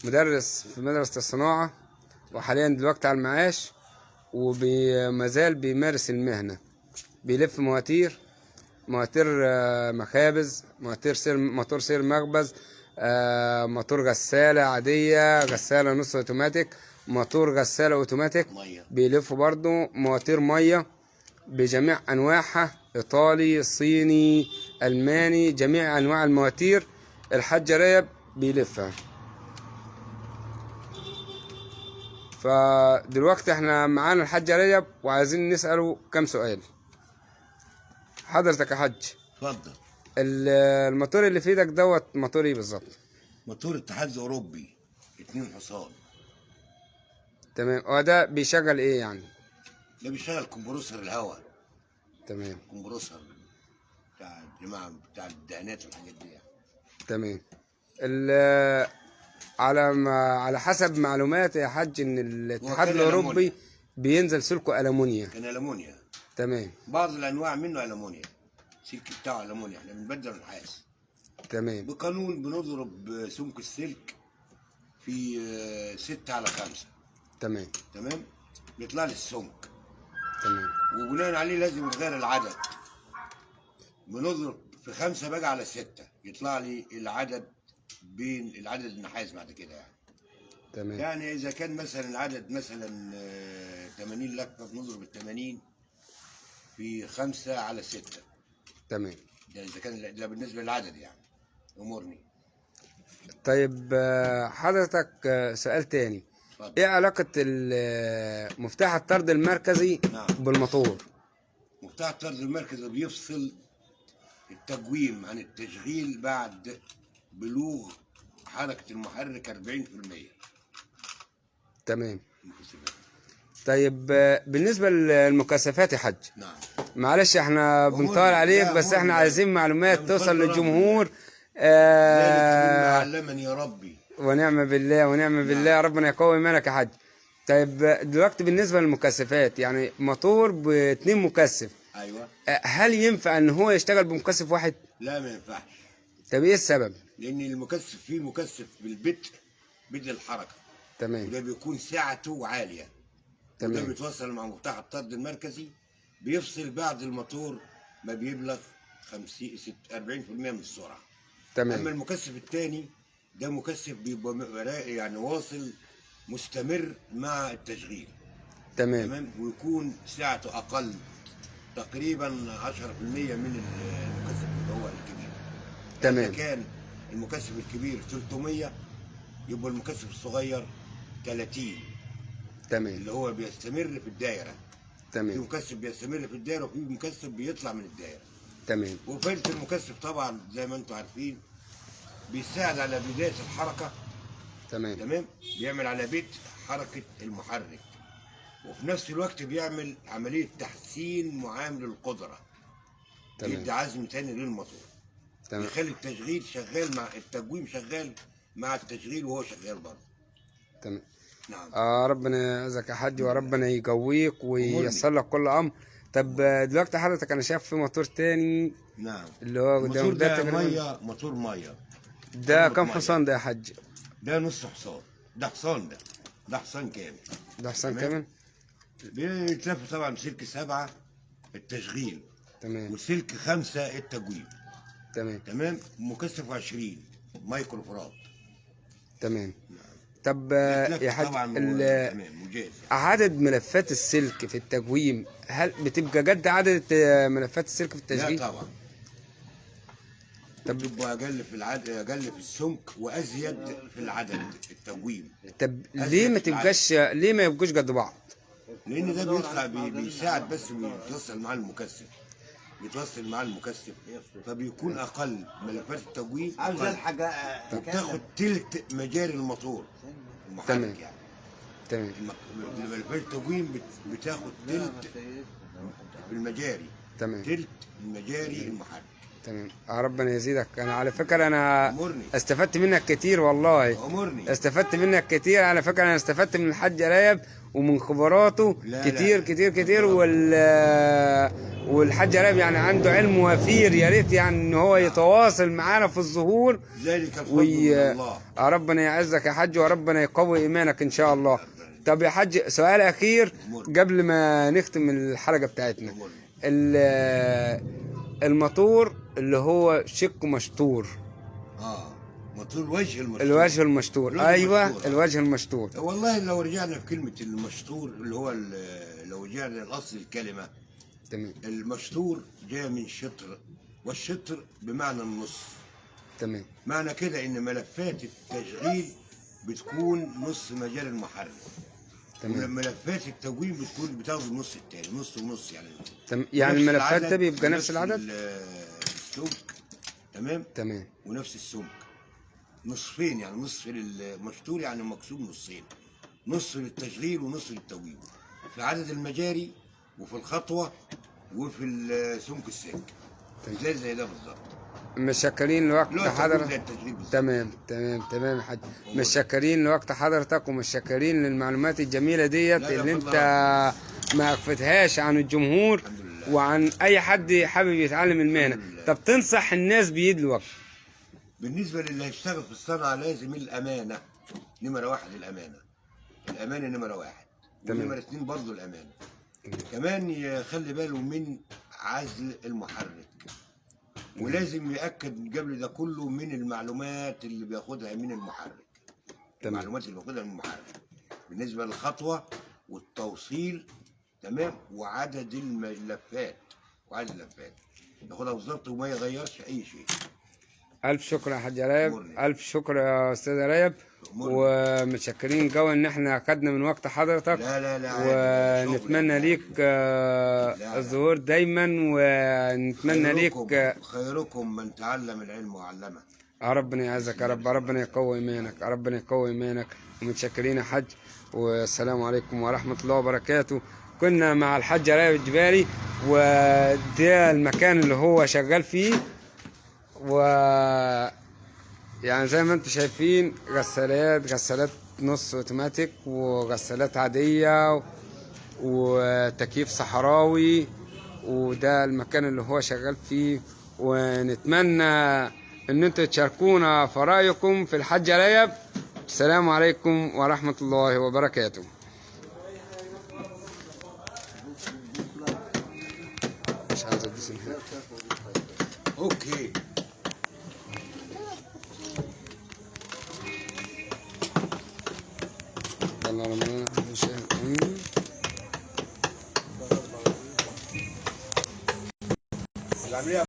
مدرس في مدرسة الصناعة، وحاليا دلوقتي على المعاش، ومازال بيمارس المهنة. بيلف مواتير مخابز، موتور سير مخبز، موتور غسالة عادية، غسالة نص اوتوماتيك، موتور غسالة اوتوماتيك. بيلف برضو مواتير مية بجميع انواعها، ايطالي، صيني، الماني، جميع انواع المواتير الحاج ريب بيلفها. فدلوقتي احنا معانا الحاج ريب وعايزين نسأله كم سؤال. حضرتك يا حاج، اتفضل. الموتور اللي في ايدك دوت موتور ايه بالظبط؟ موتور اتحاد اوروبي 2 حصان. تمام. هو ده بيشغل ايه يعني؟ ده بيشتغل كمبروسر الهواء. تمام. كمبروسر بتاع الجماعه بتاع الدهانات والحاجات دي يعني. تمام. على حسب معلوماتي يا حاج ان الاتحاد الاوروبي بينزل سلكه المونيا. كان المونيا. تمام. بعض الانواع منه المونيا، السلك بتاعه المونيا، احنا بنبدل نحاس. تمام. بقانون بنضرب سمك السلك في 6/5. تمام. تمام. بيطلع لي السمك. تمام. وبناء عليه لازم يتغير العدد. بنضرب في 5 بقى على 6 يطلع لي العدد بين العدد النحاس بعد كده يعني. تمام. يعني اذا كان مثلا العدد مثلا 80 لفه بنضرب ال 80 في 5/6. تمام. ده اذا كان ده بالنسبه للعدد يعني. امورني. طيب حضرتك سؤال تاني. اتفضل. ايه علاقة مفتاح الطرد المركزي نعم. بالموتور؟ مفتاح الطرد المركزي بيفصل التقويم عن التشغيل بعد بلوغ حركة المحرك 40%. تمام. طيب بالنسبة للمكثفات يا حاج. نعم. معلش احنا بنطول عليك، بس احنا عايزين معلومات توصل للجمهور. علمني يا ربي. ونعم بالله ونعم بالله. ربنا يقوي ايمانك يا حاج. طيب دلوقتي بالنسبة للمكثفات، يعني موتور ب2 مكثف. ايوه. هل ينفع ان هو يشتغل بمكثف واحد؟ لا ما ينفعش. طب ايه السبب؟ لان المكثف فيه مكثف بدء الحركه. تمام. وده بيكون سعته عاليه. تمام. وده بيتوصل مع مفتاح الطرد المركزي، بيفصل بعد الموتور ما بيبلغ 40% من السرعه. تمام. اما المكثف الثاني ده مكثف بيبقى يعني واصل مستمر مع التشغيل. تمام. تمام. ويكون سعته اقل تقريبا 10% من المكثف اللي هو الكبير. تمام. إذا كان المكثف الكبير 300 يبقى المكثف الصغير 30. تمام. اللي هو بيستمر في الدائرة. في تمام. مكثف بيستمر في الدائرة وفي مكثف بيطلع من الدائرة. تمام. وفائدة المكثف طبعا زي ما انتم عارفين بيساعد على بداية الحركة. تمام. تمام. بيعمل على بدء حركة المحرك، وفي نفس الوقت بيعمل عملية تحسين معامل القدرة. تمام. يدي عزم تاني للموتور. تمام. يخلي التشغيل شغال مع التقويم، شغال مع التشغيل وهو شغال برضه. تمام. نعم. ربنا يعزك يا حاج، وربنا يقويك وييسر لك كل امر. طب دلوقتي حضرتك انا شايف في موتور تاني. نعم. اللي هو الموتور ده تقريبا ميه، موتور ميه. ده كم حصان ده يا حاج؟ ده نص حصان. ده حصان ده حصان كامل. ده حصان كامل. بيتلف طبعا سلك 7 التشغيل. تمام. وسلك 5 التقويم. تمام. تمام. مكثف 20 مايكرو فراد. تمام. طب يا حاج عدد ملفات السلك في التقويم هل بتبقى قد عدد ملفات السلك في التشغيل؟ لا طبعا. طب بتبقى اقل في العدد، اقل في السمك وازيد في العدد التقويم. طب ليه ما يبقوش قد بعض؟ لان ده بيطلع بيساعد بس بيتوصل مع المكثف. فبيكون اقل ملفات التقويم اقل حاجه. وبتاخد تلت مجاري الموتور المحرك. تمام. يعني تمام. ملفات التقويم بتاخد تلت في المجاري. تمام. تلت المجاري المحرك. تمام. ربنا يزيدك. انا على فكره انا أمرني. استفدت منك كتير والله. امرني. استفدت منك كتير على فكره. انا استفدت من الحاج ريب ومن خبراته لا كتير لا. كتير كتير. والحاج راب يعني عنده علم وفير، يا ريت يعني ان هو يتواصل معانا في الظهور. ذلك الفضل من الله. ربنا يعزك يا حاج، وربنا يقوي ايمانك ان شاء الله. طب يا حاج سؤال اخير قبل ما نختم الحلقه بتاعتنا. الموتور اللي هو شق مشطور، موتور وجه المشطور. الوجه المشطور، ايوه المشطور. الوجه المشطور. والله لو رجعنا في كلمه المشطور اللي هو لو رجعنا لاصل الكلمه، تمام. المشطور جاء من شطر، والشطر بمعنى النص. تمام. معنى كده ان ملفات التشغيل بتكون نص مجال المحرك. تمام. ملفات التجويم بتكون بتاخد النص التاني، نص ونص يعني. تمام. يعني الملفات ده بيبقى نفس العدد؟ السمك. تمام. تمام. ونفس السمك نصفين، يعني نصف للمشطور يعني مقسوم نصين، نص للتشغيل ونص للتجويم، في عدد المجاري وفي الخطوه وفي سمك السلك. زي ده بالظبط. مشكرين لوقت حضرتك. تمام تمام تمام يا حاج. مشكرين لوقت حضرتك، ومشكرين للمعلومات الجميله ديت اللي انت ما اخفتهاش عن الجمهور وعن اي حد حابب يتعلم المهنه. طب تنصح الناس بايد الوقت؟ بالنسبه للي هيشتغل في الصنعه لازم الامانه نمره واحد. الامانه نمره واحد. ونمره اتنين برضه الامانه. كمان يخلي باله من عزل المحرك، ولازم يأكد قبل ده كله من المعلومات اللي بياخدها من المحرك. المعلومات اللي بياخدها من المحرك بالنسبة للخطوة والتوصيل، تمام، وعدد الملفات. ياخدها بالظبط وما يغيرش أي شيء. ألف شكر يا حاج رياب، ألف شكر يا أستاذ رياب، ومتشكرين قوي إن إحنا أخدنا من وقت حضرتك. لا ونتمنى ليك الظهور دايما، ونتمنى ليك خيركم من تعلم العلم وعلمه. ربنا يعزك يا رب، ربنا يقوي إيمانك، ربنا يقوي إيمانك. ومتشكرين يا حاج، والسلام عليكم ورحمة الله وبركاته. كنا مع الحاج رياب الجبالي، وده المكان اللي هو شغال فيه. يعني زي ما انتم شايفين غسالات نص اوتوماتيك، وغسالات عادية، وتكييف صحراوي، وده المكان اللي هو شغال فيه. ونتمنى ان انتم تشاركونا في رأيكم في الحاج رياب. السلام عليكم ورحمة الله وبركاته. مش عايز ادوس هنا. اوكي. العملية